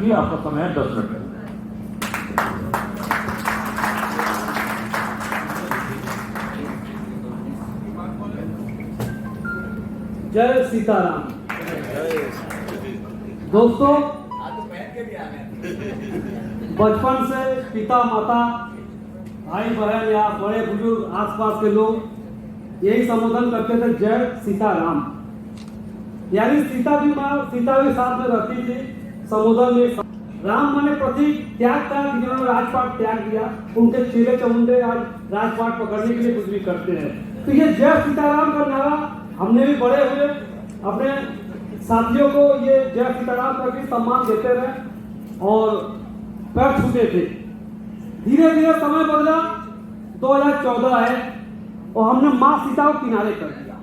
रखिए। आपका समय है 10 मिनट। जय सीताराम। दोस्तों, बचपन से पिता माता भाई बहन या बड़े बुजुर्ग आसपास के लोग यही संबोधन करते थे, जय सीताराम। यानी सीता भी साथ में रहती थी। संबोधन में राम माने प्रतीक त्याग का, जिन्होंने राजपाट त्याग दिया, उनके चेले चमुंडे आज राजपाट पकड़ने के लिए कुछ भी करते हैं। तो ये जय सीताराम का नारा हमने भी बड़े हुए अपने साथियों को ये जय सीताराम का भी सम्मान देते रहे और पैर छूते थे। धीरे धीरे समय बदला, 2014 है और हमने मां सीता को किनारे कर दिया।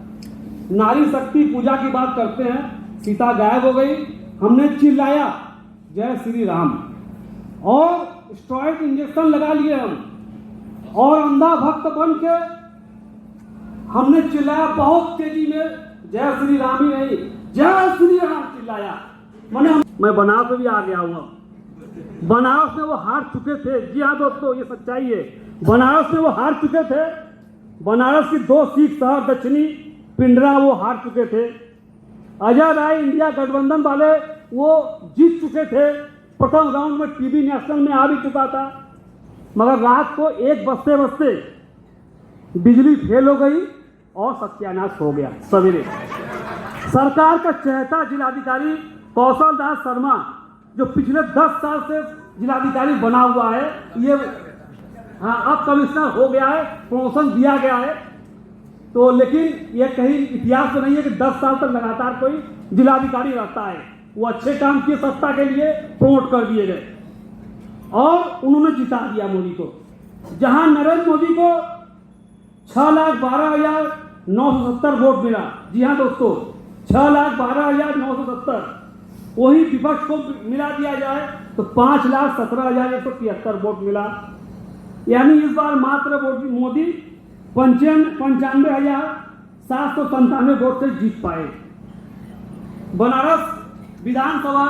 नारी शक्ति पूजा की बात करते हैं, सीता गायब हो गई। हमने चिल्लाया जय श्री राम और स्टेरॉइड इंजेक्शन लगा लिए हम और अंधा भक्त बन के हमने चिल्लाया बहुत तेजी में, जय श्री राम ही नहीं जय श्री राम चिल्लाया। मैं बनारस में भी आ गया हूँ। बनारस में वो हार चुके थे। जी हाँ दोस्तों, ये सच्चाई है। बनारस में वो हार चुके थे। बनारस की 2 सीट शहर दक्षिणी पिंडरा वो हार चुके थे। अजय राय इंडिया गठबंधन वाले वो जीत चुके थे। प्रथम राउंड में टीवी नेशनल में आ भी चुका था, मगर रात को 1 बजते बजते बिजली फेल हो गई और सत्यानाश हो गया। सवेरे सरकार का चहेता जिलाधिकारी कौशल दास शर्मा, जो पिछले 10 साल से जिलाधिकारी बना हुआ है, ये अब कमिश्नर हो गया है, प्रमोशन दिया गया है। तो लेकिन ये कहीं इतिहास में नहीं है कि 10 साल तक लगातार कोई जिलाधिकारी रहता है। वो अच्छे काम किए, सत्ता के लिए प्रमोट कर दिए गए और उन्होंने जिता दिया मोदी को। जहां नरेंद्र मोदी को 6,12,970 वोट मिला। जी हाँ दोस्तों, 6,12,970। वही विपक्ष को मिला दिया जाए तो 5,17,173 वोट मिला। यानी इस बार मात्र मोदी 95,797 वोट से जीत पाए। बनारस विधानसभा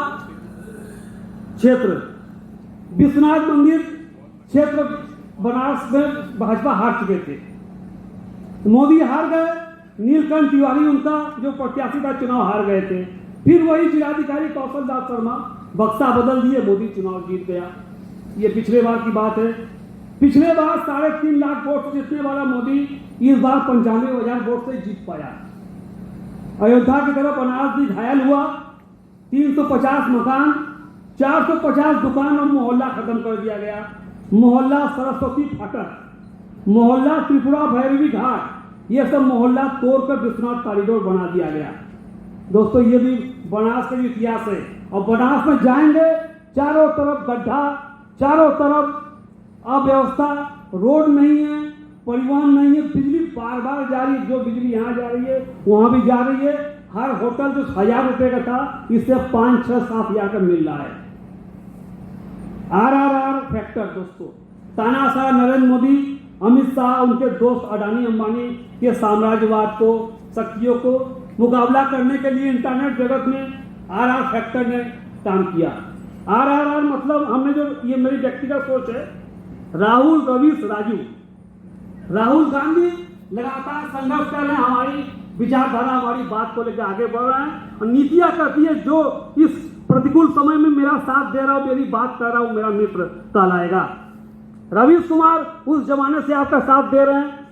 क्षेत्र, विश्वनाथ मंदिर क्षेत्र बनारस में भाजपा हार चुके थे। मोदी हार गए, नीलकंठ तिवारी उनका जो प्रत्याशी था चुनाव हार गए थे। फिर वही जिलाधिकारी कौशल दास शर्मा बक्सा बदल दिए, मोदी चुनाव जीत गया। ये पिछले बार की बात है। पिछले बार 3.5 लाख वोट से जीतने वाला मोदी इस बार 95,000 वोट से जीत पाया। अयोध्या की तरफ बनारस भी घायल हुआ। 350 मकान, 450 दुकान और मोहल्ला खत्म कर दिया गया। मोहल्ला सरस्वती फाटक, मोहल्ला त्रिपुरा भैरवी घाट, ये सब मोहल्ला तोड़कर विश्वनाथ कॉरिडोर बना दिया गया। दोस्तों, ये भी बनारस का इतिहास है। और बनारस में जाएंगे, चारों तरफ गड्ढा, चारों तरफ अव्यवस्था, रोड नहीं है, परिवहन नहीं है, बिजली बार बार जा रही है। जो बिजली यहाँ जा रही है वहां भी जा रही है। हर होटल जो 1,000 रुपए का था, इससे 5, 6, 7 हजार का मिल रहा है। RRR फैक्टर दोस्तों, तानाशाह नरेंद्र मोदी, अमित शाह, उनके दोस्त अडानी अंबानी के साम्राज्यवाद को, शक्तियों को मुकाबला करने के लिए इंटरनेट जगत में RR फैक्टर ने काम किया। RRR मतलब हमने जो, ये मेरी व्यक्तिगत सोच है, राहुल, रवीश, राजू। राहुल गांधी लगातार संघर्ष कर रहे हैं, हमारी विचारधारा, हमारी बात को लेकर आगे बढ़ रहे हैं और नीतियां कहती है जो इस प्रतिकूल समय में मेरा साथ दे रहा हूं, मेरी बात कर रहा हूं, मेरा मित्र कहलाएगा। रवीश कुमार उस जमाने से आपका साथ दे रहे हैं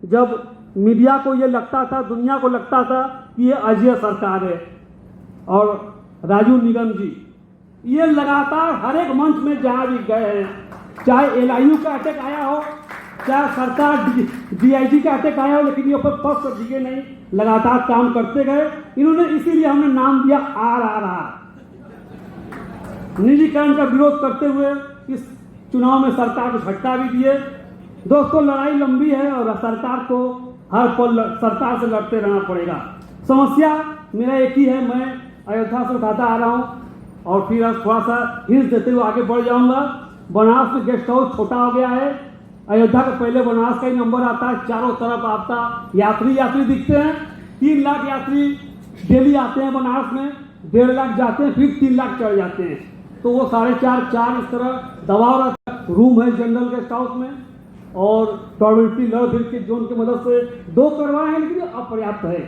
जब मीडिया को ये लगता था, दुनिया को लगता था कि ये अजय सरकार है। और राजू निगम जी, ये लगातार हर एक मंच में जहां भी गए हैं, चाहे LIU का अटैक आया हो, चाहे सरकार DIG का अटैक आया हो, लेकिन ये ऊपर फर्स्ट दिखे नहीं, लगातार काम करते गए। इन्होंने, इसीलिए हमने नाम दिया RRR। निजीकरण का विरोध करते हुए इस चुनाव में सरकार को झटका भी दिए। दोस्तों, लड़ाई लंबी है और सरकार को हर पल सरकार से लड़ते रहना पड़ेगा। समस्या मेरा एक ही है, मैं अयोध्या से उठाता आ रहा हूं और फिर अब थोड़ा सा हिंस देते हुए आगे बढ़ जाऊंगा। बनारस में गेस्ट हाउस छोटा हो गया है। अयोध्या के पहले बनारस का ही नंबर आता है। चारों तरफ आपका यात्री दिखते हैं। 3 लाख यात्री डेली आते हैं बनारस में, 1.5 लाख जाते हैं, फिर 3 लाख चढ़ जाते हैं। तो वो 4.5 4 इस तरह दबाव रहता है। रूम है जनरल गेस्ट हाउस में, और टॉयलेटरी लॉ की जोन की मदद से 2 करवाए हैं, लेकिन अपर्याप्त है।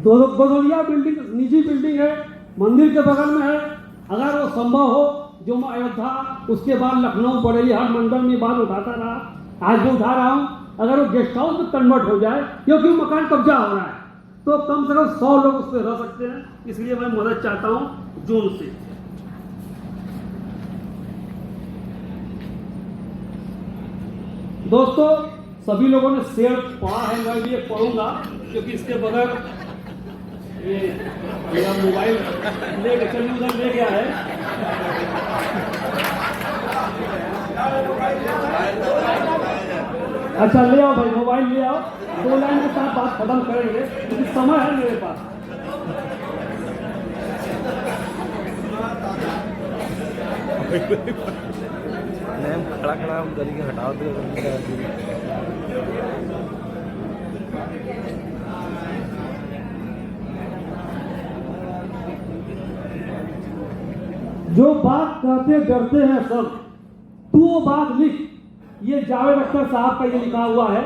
दोदोलिया बिल्डिंग निजी बिल्डिंग है, मंदिर के बगल में है। अगर वो संभव हो, जो मैं अयोध्या उसके बाद लखनऊ बरेली हर मंडल में बात उठाता रहा, आज भी उठा रहा हूँ, अगर वो गेस्ट हाउस में कन्वर्ट हो जाए, क्योंकि मकान कब्जा हो रहा है, तो कम से कम 100 लोग उस पर रह सकते हैं। इसलिए मैं मदद चाहता हूँ जोन से। दोस्तों, सभी लोगों ने शेयर पढ़ा है, मैं भी पढ़ूंगा, क्योंकि इसके बगैर ये मेरा मोबाइल लेके चलिए उधर ले गया है। अच्छा, ले आओ भाई, मोबाइल ले आओ, 2 लाइन के साथ बात खत्म करेंगे, क्योंकि समय है मेरे पास। खड़ा खड़ा हम तरीके हटाओ जो बात कहते डरते हैं सब, तू वो बात लिख। ये जावेद अख्तर साहब का ये लिखा हुआ है।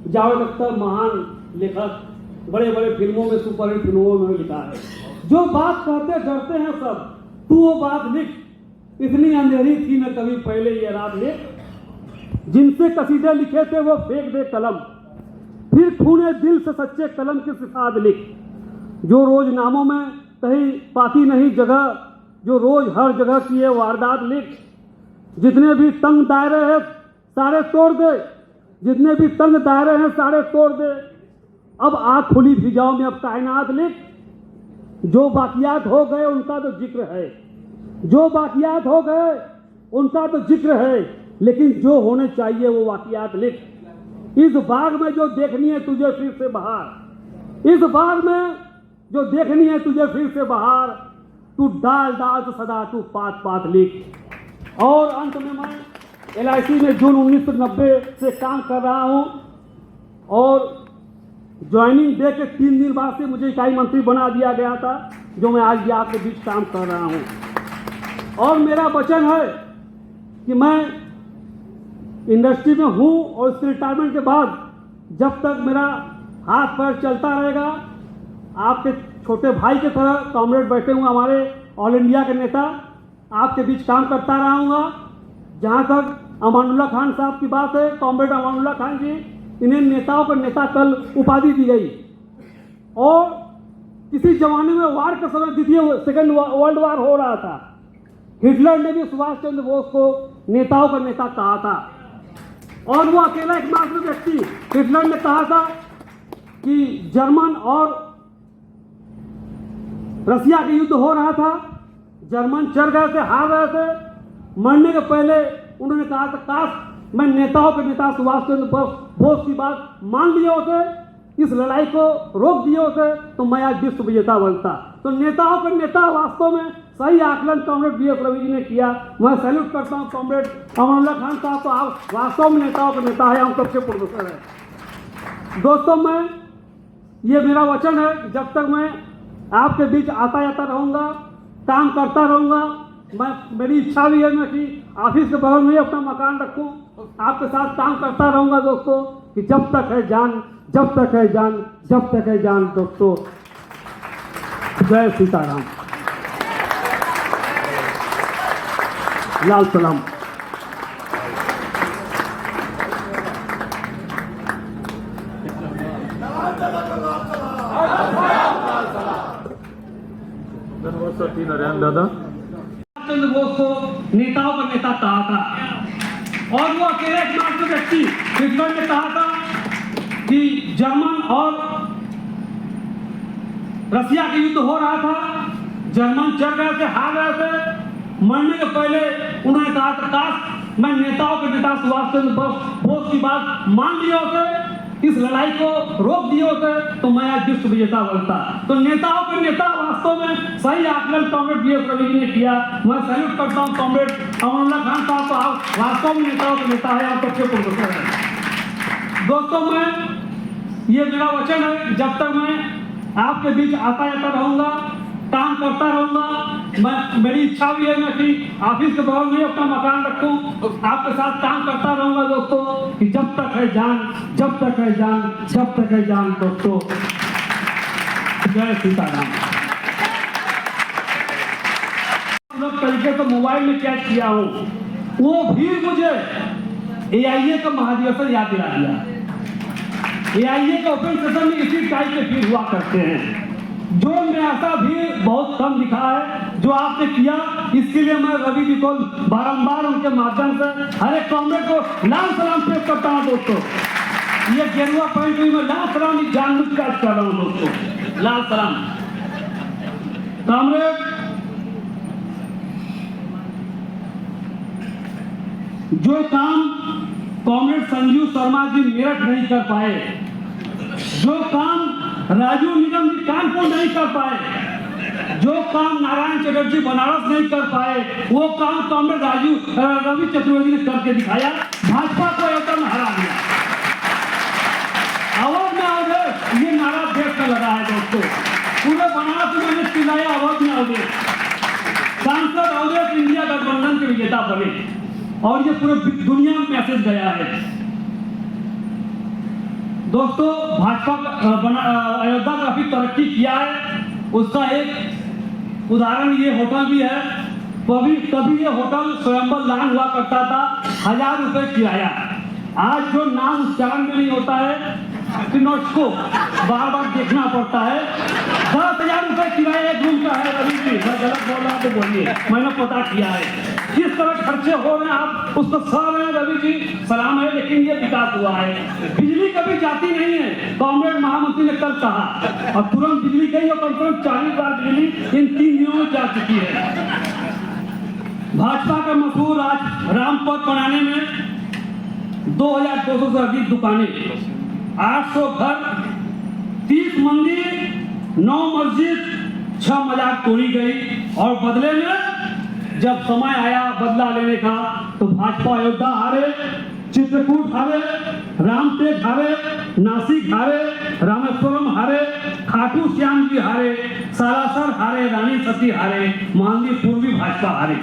जावेद अख्तर महान लेखक, बड़े बड़े फिल्मों में, सुपरहिट फिल्मों में लिखा है। जो बात कहते डरते हैं सब, तू वो बात लिख। इतनी अंधेरी थी न कभी पहले ये रात लिख। जिनसे कसीदे लिखे थे वो फेंक दे कलम, फिर खूने दिल से सच्चे कलम की सिफात लिख। जो रोज नामों में कहीं पाती नहीं जगह, जो रोज हर जगह किए वारदात लिख। जितने भी तंग दायरे हैं सारे तोड़ दे, जितने भी तंग दायरे हैं सारे तोड़ दे। अब आँख खुली फिजाओं में अब कायनात लिख। जो बाकियात हो गए उनका तो जिक्र है, जो बाकियात हो गए उनका तो जिक्र है, लेकिन जो होने चाहिए वो वाकियात लिख। इस बाग में जो देखनी है तुझे फिर से बहार, इस बाग में जो देखनी है तुझे फिर से बहार, तू डाल डाल तो सदा तू पात पात लिख। और अंत में मैं LIC में जून 1990 से काम कर रहा हूं, और ज्वाइनिंग डे के 3 दिन बाद से मुझे इकाई मंत्री बना दिया गया था, जो मैं आज भी आपके बीच काम कर रहा हूं। और मेरा वचन है कि मैं इंडस्ट्री में हूं, और इसके रिटायरमेंट के बाद जब तक मेरा हाथ पैर चलता रहेगा, आपके छोटे भाई की तरह कॉमरेड बैठे हुए हमारे ऑल इंडिया के नेता, आपके बीच काम करता रहूँगा। जहाँ तक अमानुल्लाह खान साहब की बात है, कॉमरेड अमानुल्लाह खान जी, इन्हें नेताओं का नेता कल उपाधि दी गई। और किसी जमाने में वार के समय द्वितीय सेकेंड वर्ल्ड वार हो रहा था, हिटलर ने भी सुभाष चंद्र बोस को नेताओं का नेता कहा था। और वो अकेला एकमात्र व्यक्ति, हिटलर ने कहा था कि जर्मन और रसिया का युद्ध हो रहा था, जर्मन चढ़ गए थे, हार रहे थे। मरने के पहले उन्होंने कहा था, काश मैं नेताओं के नेता सुभाष चंद्र बोस की बात मान लिए होते, इस लड़ाई को रोक दिए होते, तो मैं आज विश्व विजेता बनता। तो नेताओं के नेता वास्तव में सही आकलन कॉमरेड BS रवि जी ने किया। मैं सैल्यूट करता हूँ कॉमरेड अमानुल्लाह खान साहब को, आप वास्तव में नेताओं के नेता है, हम सबके प्रोफेसर है। दोस्तों, मैं ये मेरा वचन है, जब तक मैं आपके बीच आता जाता रहूँगा, काम करता रहूँगा। मेरी इच्छा भी है मैं कि ऑफिस के बगल में ही अपना मकान रखूँ, आपके साथ काम करता रहूँगा दोस्तों, कि जब तक है जान, जब तक है जान, जब तक है जान। दोस्तों, जय सीताराम, लाल सलाम। दादा चंद्र बोस को नेताओं का नेता कहा था, और वो अकेले एकमात्र व्यक्ति, हिटलर ने कहा था कि जर्मन और रसिया का युद्ध हो रहा था, जर्मन चढ़ गए थे, हार रहे थे। मरने के पहले उन्होंने कहा था, काश मैं नेताओं के नेता सुभाष चंद्र बोस की बात मान लिए होते, इस लड़ाई को रोक दिए होते, तो मैं आज विश्व विजेता बनता। तो नेताओं के नेता वास्तव में सही आकलन कॉमरेड BS रवि जी ने किया। मैं सैल्यूट करता हूँ कॉमरेड अमानुल्लाह खान साहब को, आप वास्तव में नेताओं के नेता है, आप सबके प्रोफेसर है। दोस्तों, मैं ये मेरा वचन है, जब तक मैं आपके बीच आता जाता रहूँगा, काम करता रहूँगा, मेरी इच्छा भी है मैं कि ऑफिस के बगल में अपना मकान रखूं, आपके साथ काम करता रहूंगा दोस्तों, कि जब तक है जान, जब तक है जान, जब तक है जान दोस्तों। जय सीताराम। तरीके से मोबाइल में कैच किया हूं, वो भी मुझे AIA का महाधिवेशन याद दिला दिया। AIA का ओपन सेशन में इसी टाइप के फील हुआ करते हैं, जो मैं ऐसा भी बहुत कम लिखा है जो आपने किया। इसके लिए मैं रवि जी को बारंबार उनके माध्यम से हर एक कॉमरेड को लाल सलाम पेश करता हूं दोस्तों। ये गेरुआ पॉइंट में मैं लाल सलाम जानबूझ कर रहा हूं दोस्तों, लाल सलाम। कॉमरेड, जो काम कॉमरेड संजीव शर्मा जी मेरठ नहीं कर पाए, जो काम राजू निगम जी कानपुर नहीं कर पाए, जो काम नारायण चटर्जी बनारस नहीं कर पाए, वो काम कॉमरेड रवि चतुर्वेदी ने करके दिखाया, भाजपा को एकदम हरा दिया। अवध में अवधेश, ये नारा देश का लगा है दोस्तों, पूरे बनारस में मैंने चिल्लाया अवध में अवधेश। सांसद अवधेश इंडिया गठबंधन के विजेता बने और ये पूरे दुनिया में मैसेज गया है दोस्तों। भाजपा अयोध्या काफी तरक्की किया है, उसका एक उदाहरण ये होटल भी है। कभी ये होटल स्वयंवर लान हुआ करता था, 1000 रुपए किराया। आज जो नाम उच्चारण में नहीं होता है, को बार बार देखना पड़ता है। 10,000 रुपए किराया एक रूम का है। रवि जी, मैं गलत बोल रहा हूं तो बोलिए, मैंने पता किया है। किस तरह खर्चे हो रहे हैं आप उसको सह रहे हैं रवि जी, सलाम है, लेकिन ये विकास हुआ है। बिजली कभी जाती नहीं है, कॉमरेड महामंत्री ने कल कहा, और तुरंत बिजली गई और कम से कम 40,000 बिजली इन 3 दिनों में जा चुकी है। भाजपा का मशहूर आज रामपथ बनाने में 2200 से अधिक दुकानें, 800 घर, 30 मंदिर, 9 मस्जिद, 6 मजार तोड़ी गई। और बदले में जब समय आया बदला लेने का, तो भाजपा अयोध्या हारे, चित्रकूट हारे, रामटेक हारे, नासिक हारे, रामेश्वरम हारे, खाटू श्याम जी हारे, सालासर हारे, रानी सती हारे, महांदीपुर भी भाजपा हारे।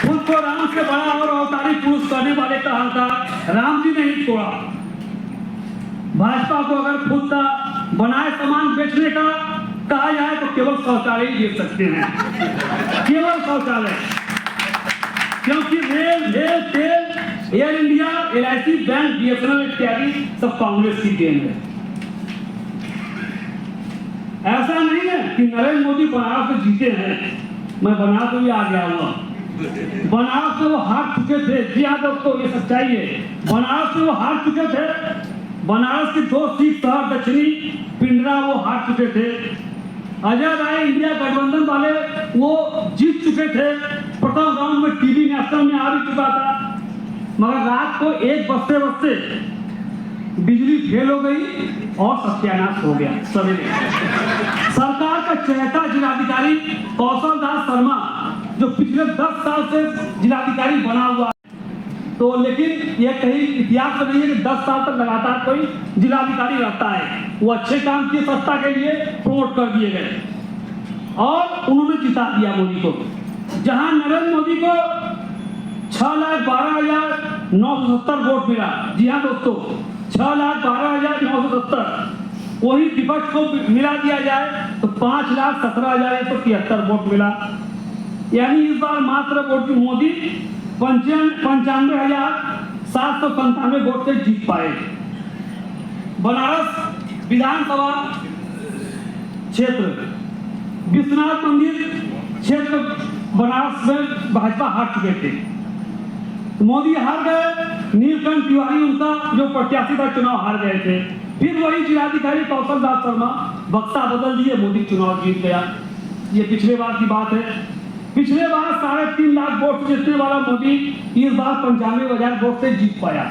खुद को राम से बड़ा और अवतारी पुरुष करने वाले का अहंकार राम जी ने ही तोड़ा। भाजपा को अगर खुद का बनाए सामान बेचने का कहा जाए तो केवल शौचालय ही बेच सकते हैं, केवल शौचालय। क्योंकि रेल, तेल, air India, LIC, bank, BSNL इत्यादि सब कांग्रेस की देन है। ऐसा नहीं है कि नरेंद्र मोदी बनारस से जीते हैं, मैं बनारस में भी आ गया हूँ। बनारस में वो हार चुके थे, जी हाँ दोस्तों, ये सच्चाई है। बनारस में वो हार चुके थे, बनारस की 2 सीट शहर दक्षिणी पिंडरा वो हार चुके थे। अजय राय इंडिया गठबंधन वाले वो जीत चुके थे, प्रथम राउंड में टीवी नेशनल में आ भी चुका था, मगर रात को 1 बजते बिजली फेल हो गई और सत्यानाश हो गया सवेरे। सरकार का चहेता जिलाधिकारी कौशल दास शर्मा, जो पिछले 10 साल से जिलाधिकारी बना हुआ, तो लेकिन ये कहीं इतिहास में नहीं है कि 10 साल तक लगातार कोई जिलाधिकारी रहता है। वो अच्छे काम किए, सत्ता के लिए प्रमोट कर दिए गए और उन्होंने जिता दिया मोदी को। जहां नरेंद्र मोदी को 6,12,970 वोट मिला, जी हाँ दोस्तों, 6,12,970, वही विपक्ष को मिला दिया जाए तो 5,17,173 वोट मिला। यानी इस बार मात्र वोट मोदी 95,797 वोट से जीत पाए। बनारस विधानसभा क्षेत्र, विश्वनाथ मंदिर क्षेत्र बनारस में भाजपा हार चुके थे, मोदी हार गए। नीलकंठ तिवारी उनका जो प्रत्याशी था चुनाव हार गए थे। फिर वही जिलाधिकारी कौशल दास शर्मा बक्सा बदल दिए, मोदी चुनाव जीत गया। ये पिछले बार की बात है। पिछले बार 3.5 लाख वोट जीतने वाला मोदी इस बार 95,000 वोट से जीत पाया।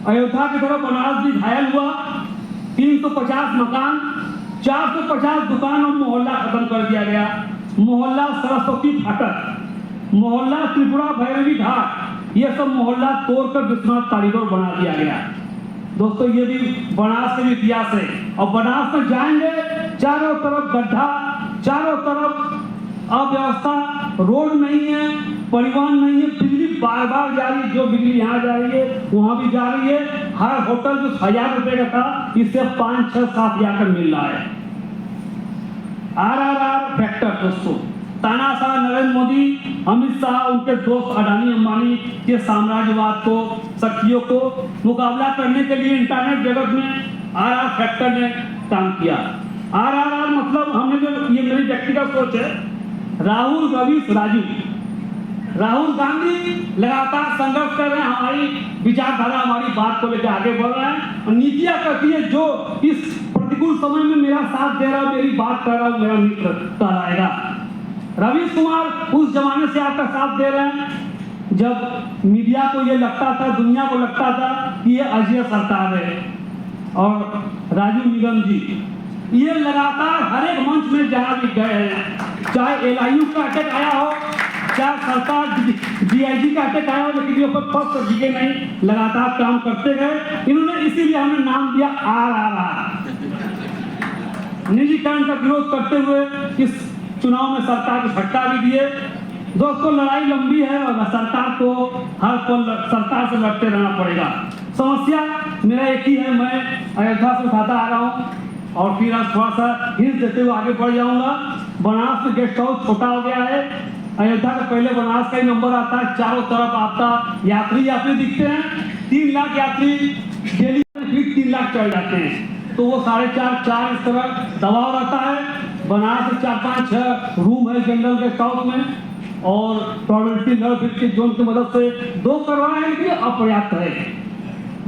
अयोध्या की तरफ बनारस भी घायल हुआ। 350 मकान, 450 दुकान और मोहल्ला खत्म कर दिया गया। मोहल्ला सरस्वती फाटक, मोहल्ला त्रिपुरा भैरवी घाट, ये सब मोहल्ला तोड़कर विश्वनाथ कॉरिडोर बना दिया गया। दोस्तों, ये भी बनारस का इतिहास है। और बनारस में जाएंगे, चारों तरफ गड्ढा, चारों तरफ अव्यवस्था, रोड नहीं है, परिवहन नहीं है, बिजली बार बार जा रही है, जो बिजली यहाँ जा रही है वहां भी जा रही है। हर होटल जो 1000 रुपए का था इससे 5, 6, 7 हजार मिल रहा है। RRR फैक्टर दोस्तों, तानाशाह नरेंद्र मोदी, अमित शाह, उनके दोस्त अडानी अंबानी के साम्राज्यवाद को, शक्तियों को मुकाबला करने के लिए इंटरनेट जगत में RR फैक्टर ने काम किया। RRR मतलब हमने जो, ये मेरी व्यक्तिगत सोच है, राहुल, रवीश, राजू। राहुल गांधी लगातार संघर्ष कर रहे हैं, हमारी विचारधारा, हमारी बात को लेकर आगे बढ़ रहे हैं और नीतियां करती है जो इस प्रतिकूल समय में मेरा साथ दे रहा है, मेरी बात कर रहा हूं, मेरा मित्र कहलाएगा। रवीश कुमार उस जमाने से आपका साथ दे रहे हैं जब मीडिया को ये लगता था, दुनिया को लगता था कि ये अजय सरकार है। और राजू निगम जी ये लगातार हर एक मंच में जहां भी गए हैं, चाहे LIU का अटैक आया हो, चाहे सरकार DIG का अटैक आया हो, लेकिन ये पर पद दिखे नहीं, लगातार काम करते गए। इन्होंने इसीलिए हमने नाम दिया RRR। निजीकरण का विरोध करते हुए इस चुनाव में सरकार को झटका भी दिए। दोस्तों लड़ाई लंबी है और सरकार को हर पल सरकार से लड़ते रहना पड़ेगा। समस्या मेरा एक ही है, मैं अयोध्या से उठाता आ रहा हूँ और फिर आज थोड़ा सा हिंस देते हुए आगे बढ़ जाऊंगा। बनारस में गेस्ट हाउस छोटा हो गया है। अयोध्या का पहले बनारस का ही नंबर आता है, चारों तरफ आपका यात्री दिखते हैं। 3 लाख यात्री डेली फिर 3 लाख चढ़ जाते हैं, तो वो 4.5, 4 इस तरह दबाव रहता है। बनारस में 4, 5, 6 रूम है जनरल गेस्ट हाउस में और प्रोबेबिलिटी लर्व के जोन की मदद से 2 करवाए हैं, लेकिन अपर्याप्त है।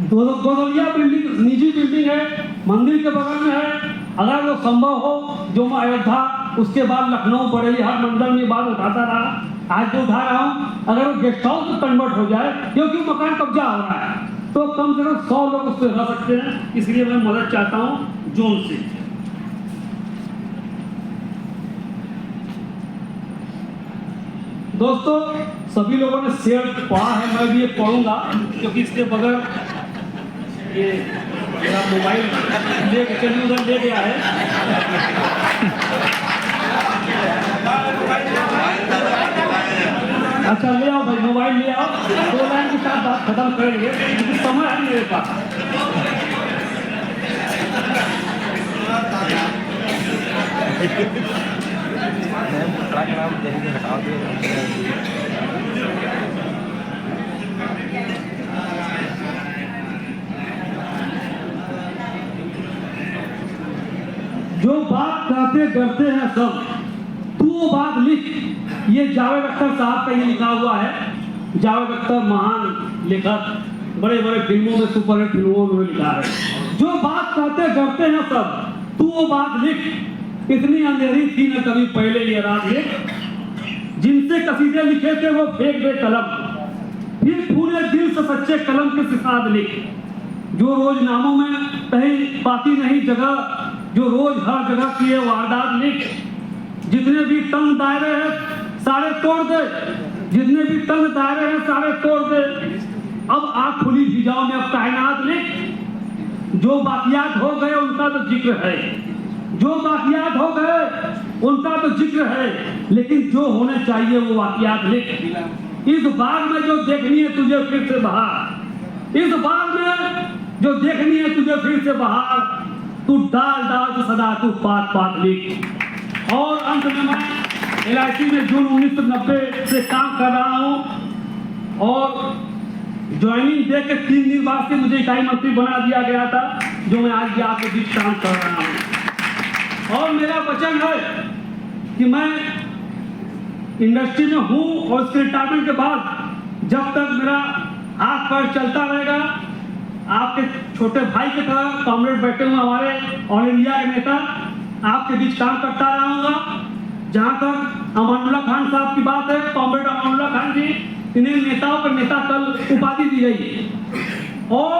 2 दलिया बिल्डिंग, निजी बिल्डिंग है, मंदिर के बगल में है। अगर वो संभव हो, जो मैं अयोध्या, उसके बाद लखनऊ, बरेली, हर मंडल में बात उठाता रहा, आज जो उठा रहा हूँ, अगर वो गेस्ट हाउस में कन्वर्ट हो जाए, क्योंकि मकान कब्जा हो रहा है, तो कम से कम 100 लोग उससे रह सकते हैं। इसलिए मैं मदद चाहता हूँ जोन से। दोस्तों सभी लोगों ने शेयर पढ़ा है, मैं भी ये पढ़ूंगा, क्योंकि इसके बगैर ये मेरा मोबाइल लेके चलिए उधर ले गया है। अच्छा ले आओ भाई, मोबाइल ले आओ, 2 लाइन के साथ बात खत्म करेंगे, क्योंकि समय है मेरे पास। हटा दो। जो बात कहते डरते हैं सब, तू वो बात लिख। ये जावेद अख्तर साहब का ये लिखा हुआ है। जावेद अख्तर महान लेखक, बड़े बड़े फिल्मों में, सुपरहिट फिल्मों में लिखा है। जो बात कहते डरते हैं सब, तू वो बात लिख। इतनी अंधेरी थी न कभी पहले ये रात लिख, जिनसे कसीदे लिखे थे वो फेंक दे कलम, फिर पूरे दिल से सच्चे कलम के सिफात लिख। जो रोज नामों में कहीं पाती नहीं जगह, जो रोज हर जगह की है वारदात लिख। जितने भी तंग दायरे हैं सारे तोड़ दे, जितने भी तंग दायरे हैं सारे तोड़ दे। अब आँख खुली फिजाओं में अब कायनात लिख। जो बाकियात हो गए उनका तो जिक्र है, जो बाकियात हो गए उनका तो जिक्र है, लेकिन जो होने चाहिए वो वाकियात लिख। इस बार में जो देखनी है तुझे फिर से बहार, इस बार में जो देखनी है तुझे फिर से बहार, तू डाल डाल तो सदा तू पात पात लिख। और अंत में मैं LIC में जून 1990 से काम कर रहा हूँ और ज्वाइनिंग दे के 3 दिन बाद से मुझे इकाई मंत्री बना दिया गया था, जो मैं आज भी आपके बीच काम कर रहा हूँ। और मेरा वचन है कि मैं इंडस्ट्री में हूँ और इसके रिटायरमेंट के बाद जब तक मेरा हाथ पैर चलता रहेगा, आपके छोटे भाई की तरह कॉमरेड बैठे हुए हमारे ऑल इंडिया के नेता, आपके बीच काम करता रहूंगा। जहां तक अमानुल्लाह खान साहब की बात है, कॉमरेड अमानुल्लाह खान जी, इन्हें नेताओं पर नेता कल उपाधि दी गई और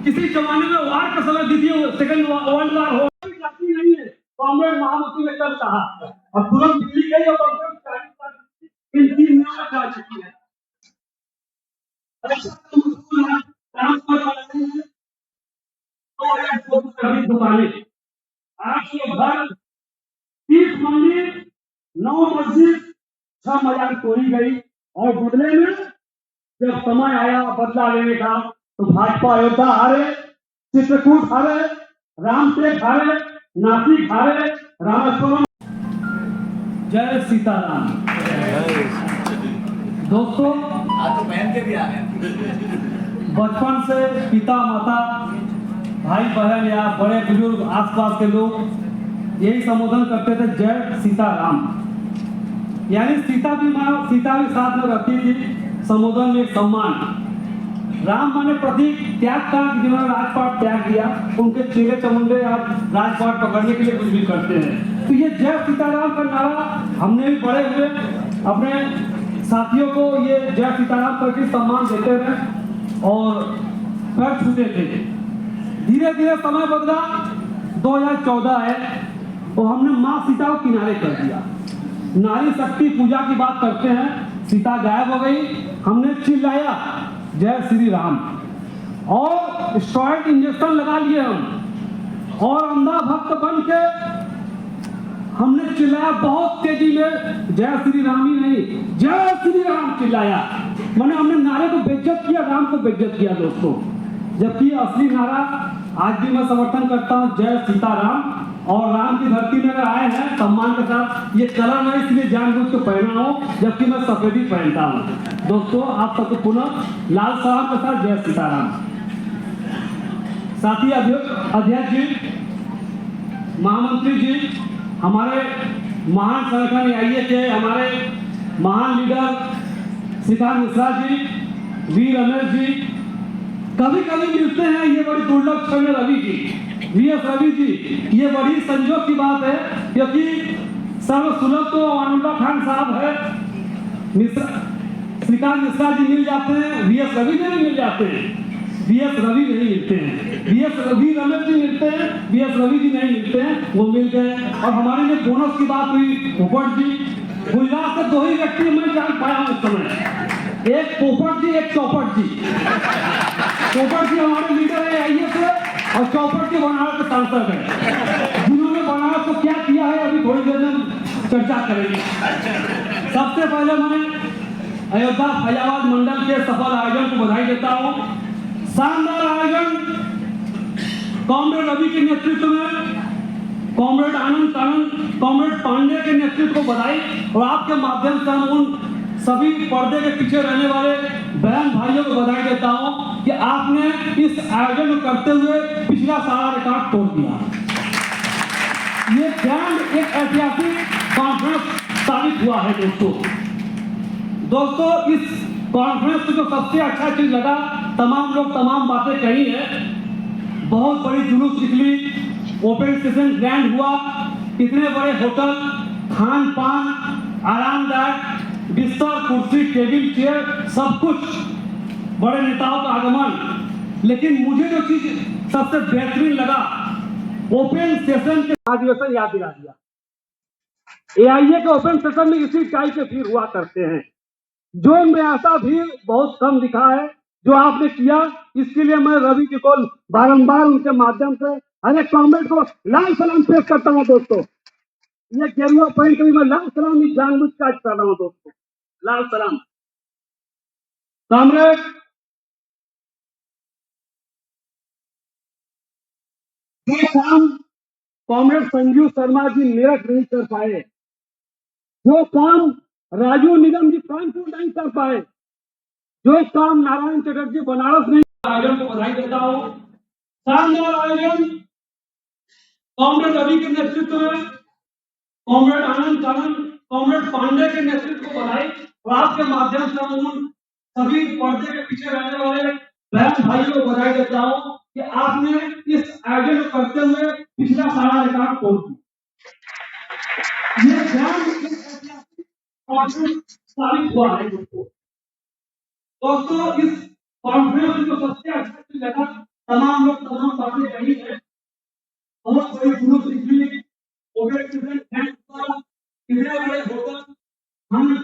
किसी जमाने में वार का समय द्वितीय सेकंड वर्ल्ड वार हो जाती नहीं है, कॉमरेड महामती ने कल कहा और तुरंत दिल्ली गई और इन 3 महीनों में जा चुकी है। आज ये घर 30 मंदिर 9 मस्जिद 6 मजार तोड़ी गई और बदले में जब समय आया बदला लेने का तो भाजपा अयोध्या हारे, चित्रकूट हारे, रामटेक हारे, नासिक हारे, रामेश्वरम। जय सीताराम। दोस्तों, आज तो पहन के भी आ गए। बचपन से पिता माता भाई बहन या बड़े बुजुर्ग आसपास के लोग यही संबोधन करते थे, जय सीताराम। यानी सीता भी साथ में रहती थी। संबोधन में सम्मान। राम माने प्रतीक त्याग का, जिन्होंने राजपाट त्याग दिया, उनके चेले चमुंडे आज राजपाट पकड़ने के लिए कुछ भी करते हैं। तो ये जय सीताराम का नारा हमने भी बड़े हुए अपने साथियों को ये जय सीताराम करके सम्मान देते रहे और पैर छूते थे। धीरे धीरे समय बदला, 2014 है तो हमने माँ सीता को किनारे कर दिया। नारी शक्ति पूजा की बात करते हैं, सीता गायब हो गई, हमने चिल्लाया जय श्री राम और स्टेरॉइड इंजेक्शन लगा लिए हम और अंधा भक्त बन के हमने चिल्लाया बहुत तेजी में, जय श्री राम ही नहीं जय श्री राम चिल्लाया। मैंने हमने नारे को बेइज्जत किया, राम को बेइज्जत किया दोस्तों। जबकि असली नारा आज भी मैं समर्थन करता हूं, जय सीताराम। और राम की धरती में अगर आए हैं सम्मान के साथ, ये कलर मैं इसलिए जानबूझ के पहना हूं, जबकि मैं सफेद ही पहनता हूं। दोस्तों, आप सबको पुनः लाल सलाम के साथ जय सीताराम। साथी अध्यक्ष जी, महामंत्री जी, हमारे महान संगठन आइए के हमारे महान लीडर श्रीकांत मिश्रा जी, वी रमेश जी, कभी कभी मिलते हैं, ये बड़ी दुर्लभ क्षण है। रवि जी, वीएस रवि जी, ये बड़ी संजोग की बात है क्योंकि सर्वसुलभ तो अमानुल्लाह खान साहब है, श्रीकांत मिश्रा जी मिल जाते हैं, वीएस रवि जी नहीं मिल जाते हैं, वीएस रवि नहीं मिलते हैं, वीएस रवि रमेश जी मिलते हैं, वीएस रवि जी नहीं मिलते हैं, वो मिल गए। और हमारे लिए बोनस की बात हुई, पोपट जी, गुजरात से 2 ही व्यक्ति मैं जान पाया हूं उस समय, एक पोपट जी, एक चौपट जी। पोपट जी हमारे लीडर है आईएएस से और चौपट जी बनारस के सांसद है, जिन्होंने बनारस को क्या किया है अभी थोड़ी देर में चर्चा करेंगे। सबसे पहले मैं अयोध्या फैजाबाद मंडल के सफल आयोजन को बधाई देता हूं। शानदार आयोजन, कॉमरेड रवि के नेतृत्व में, कॉमरेड आनंद कानन, कॉमरेड पांडे के नेतृत्व को बधाई। और आपके माध्यम से हम उन सभी पर्दे के पीछे रहने वाले बहन भाइयों को बधाई देता हूं कि आपने इस आयोजन को करते हुए पिछला सारा रिकॉर्ड तोड़ दिया। ये ग्रैंड एक ऐतिहासिक कॉन्फ्रेंस साबित हुआ है दोस्तों। इस कॉन्फ्रेंस को जो सबसे अच्छा चीज लगा, तमाम लोग तमाम बातें कही है, बहुत बड़ी जुलूस निकली, ओपन सेशन ग्रैंड हुआ, इतने बड़े होटल, खान पान, आरामदायक बिस्तर, कुर्सी, टेबल, चेयर, सब कुछ, बड़े नेताओं का आगमन। लेकिन मुझे जो चीज सबसे बेहतरीन लगा, ओपन सेशन के अधिवेशन याद दिला दिया। एआईए के ओपन सेशन में इसी टाइप के भीड़ हुआ करते हैं, जो में ऐसा भीड़ बहुत कम दिखा है जो आपने किया। इसके लिए मैं रवि जी को बारंबार उनके माध्यम से हर एक कॉमेंट को लाल सलाम पेश करता हूं दोस्तों। ये गेरुआ पहन के मैं लाल सलाम ही जानबूझ कर कर रहा हूं दोस्तों, लाल सलाम। कॉमरेड ये काम कॉमरेड संजीव शर्मा जी मेरठ नहीं कर पाए, जो काम राजू निगम जी कानपुर नहीं कर पाए, जो काम नारायण चटर्जी बनारस नहीं। आयोजन को बधाई देता हूं। शानदार आयोजन, कॉमरेड रवि के नेतृत्व में, कॉमरेड आनंद कानन, कॉमरेड पांडे के नेतृत्व को बधाई। और आपके माध्यम से हम उन सभी पर्दे के पीछे रहने वाले बहन भाइयों को बधाई देता हूं कि आपने इस आयोजन को करते हुए पिछला सारा रिकॉर्ड तोड़ दिया। ये साबित हुआ है दोस्तों। इस कॉन्फ्रेंस को सबसे अच्छा चीज लगा, तमाम लोग तमाम बातें कही है, बहुत बड़ी जुलूस निकली, कितने बड़े होटल, हमने